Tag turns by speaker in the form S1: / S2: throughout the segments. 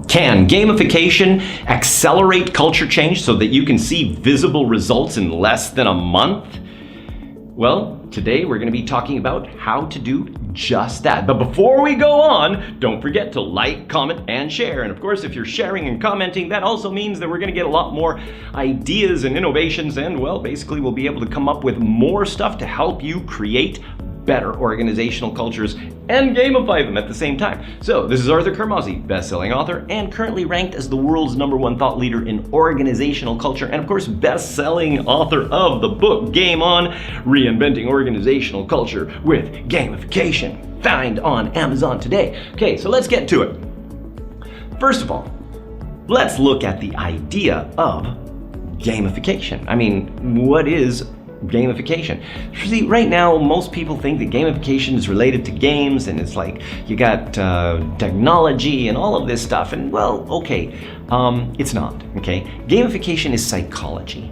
S1: Can gamification accelerate culture change so that you can see visible results in less than a month? Well, today we're going to be talking about how to do just that. But before we go on, don't forget to like, comment, and share. And of course, if you're sharing and commenting, that also means that we're going to get a lot more ideas and innovations, and well, basically we'll be able to come up with more stuff to help you create better organizational cultures and gamify them at the same time. So this is Arthur Kermozzi, best-selling author and currently ranked as the world's #1 thought leader in organizational culture, and of course best-selling author of the book Game On, Reinventing Organizational Culture with Gamification, found on Amazon today. Okay, so let's get to it. First of all, let's look at the idea of gamification. I mean, what is gamification? See, right now most people think that gamification is related to games, and it's like you got technology and all of this stuff, and well, okay, it's not. Okay, gamification is psychology.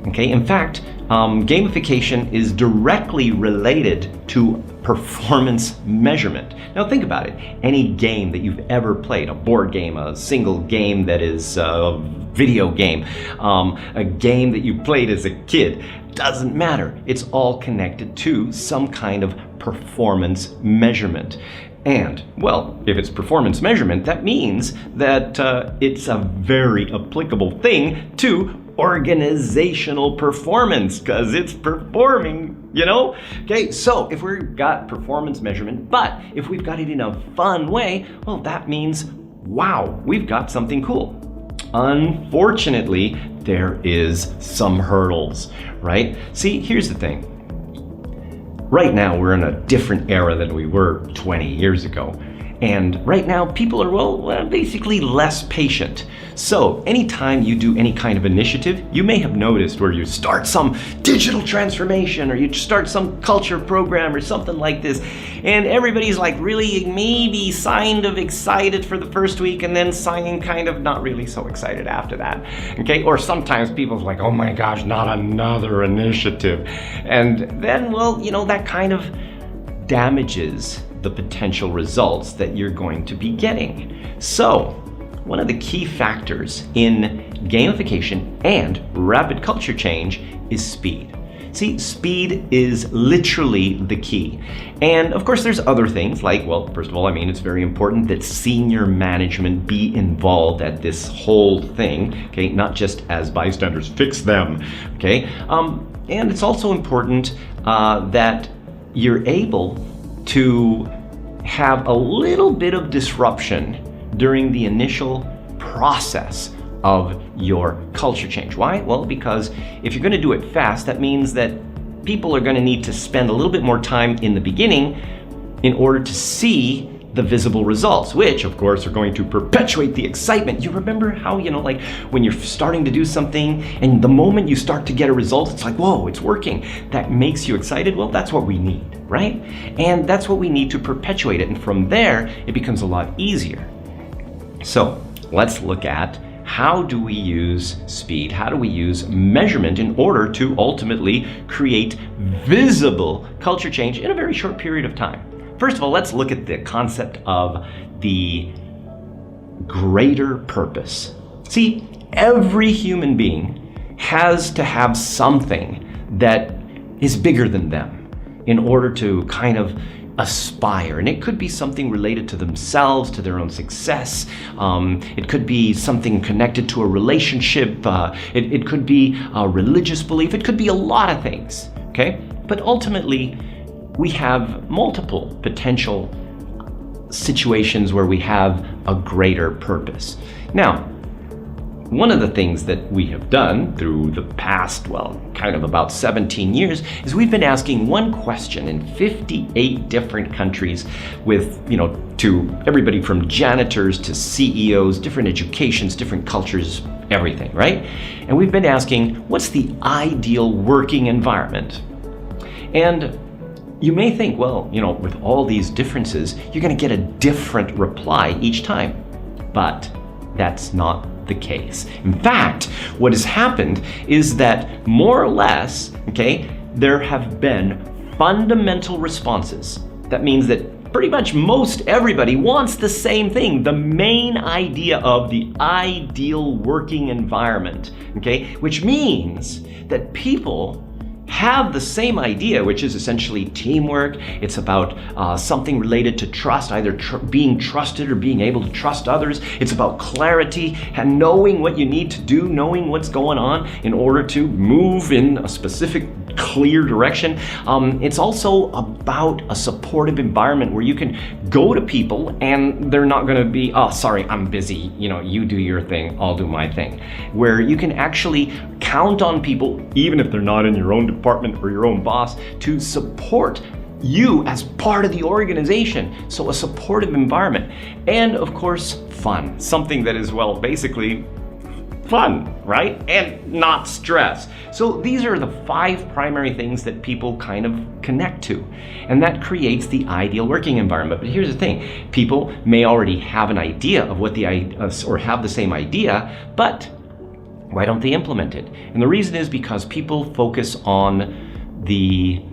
S1: Okay, in fact, gamification is directly related to performance measurement. Now think about it. Any game that you've ever played, a board game, a single game that is a video game, a game that you played as a kid, doesn't matter. It's all connected to some kind of performance measurement. And, well, if it's performance measurement, that means that it's a very applicable thing to organizational performance, because it's performing, you know? Okay, so if we've got performance measurement, but if we've got it in a fun way, well, that means, wow, we've got something cool. Unfortunately, there is some hurdles, right? See, here's the thing. Right now, we're in a different era than we were 20 years ago. And right now, people are, well, basically less patient. So anytime you do any kind of initiative, you may have noticed where you start some digital transformation or you start some culture program or something like this, and everybody's like really maybe kind of excited for the first week and then kind of not really so excited after that. Okay, or sometimes people's like, oh my gosh, not another initiative. And then, well, you know, that kind of damages the potential results that you're going to be getting. So, one of the key factors in gamification and rapid culture change is speed. See, speed is literally the key. And of course there's other things like, well, first of all, I mean, it's very important that senior management be involved at this whole thing, okay, not just as bystanders, fix them, okay? And it's also important that you're able to have a little bit of disruption during the initial process of your culture change. Why? Well, because if you're going to do it fast, that means that people are going to need to spend a little bit more time in the beginning in order to see the visible results, which of course are going to perpetuate the excitement. You remember how, you know, like when you're starting to do something and the moment you start to get a result, it's like, whoa, it's working. That makes you excited. Well, that's what we need, right? And that's what we need to perpetuate it. And from there, it becomes a lot easier. So let's look at how do we use speed? How do we use measurement in order to ultimately create visible culture change in a very short period of time? First of all, let's look at the concept of the greater purpose. See, every human being has to have something that is bigger than them in order to kind of aspire. And it could be something related to themselves, to their own success. It could be something connected to a relationship. It could be a religious belief. It could be a lot of things, okay? But ultimately, we have multiple potential situations where we have a greater purpose. Now, one of the things that we have done through the past, well, kind of about 17 years, is we've been asking one question in 58 different countries with, you know, to everybody from janitors to CEOs, different educations, different cultures, everything, right? And we've been asking, what's the ideal working environment? And you may think, well, you know, with all these differences, you're going to get a different reply each time. But that's not the case. In fact, what has happened is that more or less, okay, there have been fundamental responses. That means that pretty much most everybody wants the same thing, the main idea of the ideal working environment, okay? Which means that people have the same idea, which is essentially teamwork. It's about something related to trust, either being trusted or being able to trust others. It's about clarity and knowing what you need to do, knowing what's going on in order to move in a specific clear direction. It's also about a supportive environment where you can go to people and they're not going to be, oh, sorry, I'm busy. You do your thing, I'll do my thing. Where you can actually count on people, even if they're not in your own department or your own boss, to support you as part of the organization. So a supportive environment. And of course, fun. Something that is, well, basically fun, right? And not stress. So these are the 5 primary things that people kind of connect to. And that creates the ideal working environment. But here's the thing. People may already have an idea of what or have the same idea, but why don't they implement it? And the reason is because people focus on the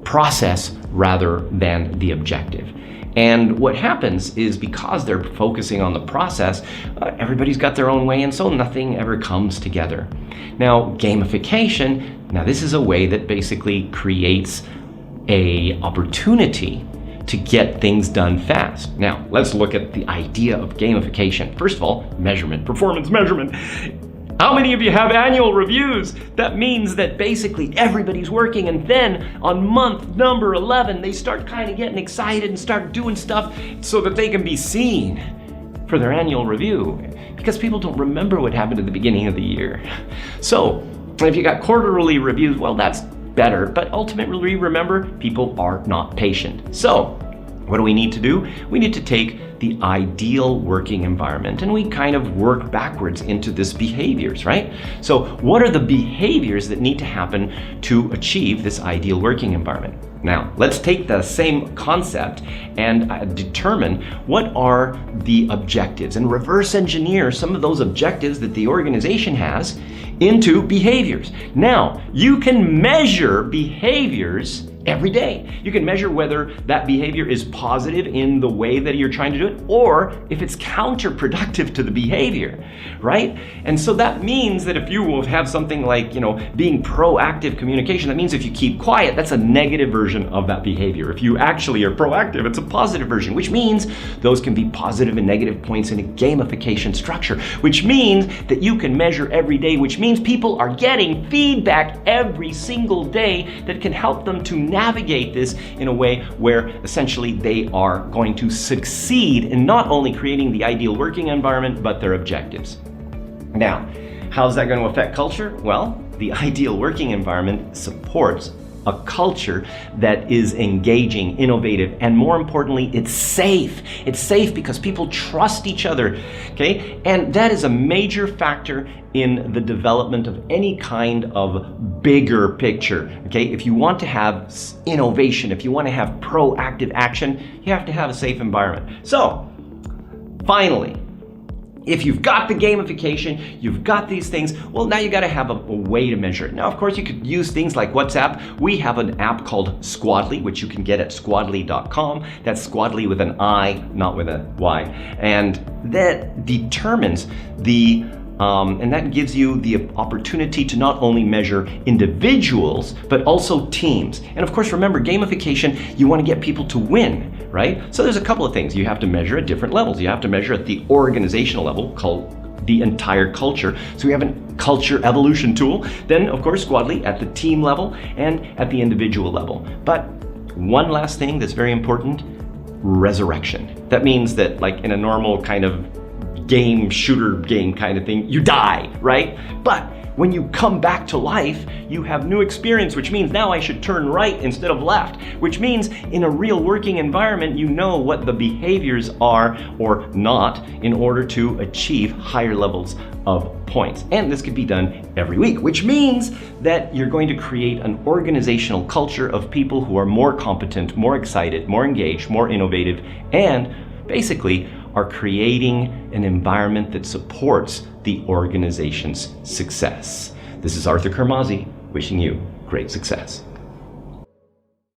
S1: process rather than the objective. And what happens is because they're focusing on the process, everybody's got their own way, and so nothing ever comes together. Now, gamification, this is a way that basically creates an opportunity to get things done fast. Now, let's look at the idea of gamification. First of all, measurement, performance measurement. How many of you have annual reviews? That means that basically everybody's working, and then on month number 11, they start kind of getting excited and start doing stuff so that they can be seen for their annual review, because people don't remember what happened at the beginning of the year. So if you got quarterly reviews, well, that's better, but ultimately remember, people are not patient. So what do we need to do? We need to take the ideal working environment and we kind of work backwards into this behaviors, right? So what are the behaviors that need to happen to achieve this ideal working environment? Now, let's take the same concept and determine what are the objectives and reverse engineer some of those objectives that the organization has into behaviors. Now, you can measure behaviors every day. You can measure whether that behavior is positive in the way that you're trying to do it, or if it's counterproductive to the behavior, right? And so that means that if you will have something like, being proactive communication, that means if you keep quiet, that's a negative version of that behavior. If you actually are proactive, it's a positive version, which means those can be positive and negative points in a gamification structure, which means that you can measure every day, which means people are getting feedback every single day that can help them to navigate this in a way where essentially they are going to succeed in not only creating the ideal working environment, but their objectives. Now, how's that going to affect culture? Well, the ideal working environment supports a culture that is engaging, innovative, and more importantly, it's safe. It's safe because people trust each other, okay? And that is a major factor in the development of any kind of bigger picture, okay? If you want to have innovation, if you want to have proactive action, you have to have a safe environment. So, finally, if you've got the gamification, you've got these things, well, now you got to have a way to measure it. Now, of course, you could use things like WhatsApp. We have an app called Squadly, which you can get at squadly.com. That's Squadly with an I, not with a Y. And that determines and that gives you the opportunity to not only measure individuals, but also teams. And of course, remember, gamification, you want to get people to win, right? So there's a couple of things. You have to measure at different levels. You have to measure at the organizational level, called the entire culture. So we have a culture evolution tool. Then, of course, Squadly at the team level and at the individual level. But one last thing that's very important, resurrection. That means that, like in a normal kind of shooter game kind of thing, you die, right? But when you come back to life, you have new experience, which means now I should turn right instead of left, which means in a real working environment, you know what the behaviors are or not in order to achieve higher levels of points. And this could be done every week, which means that you're going to create an organizational culture of people who are more competent, more excited, more engaged, more innovative, and basically are creating an environment that supports the organization's success. This is Arthur Kermazzi wishing you great success.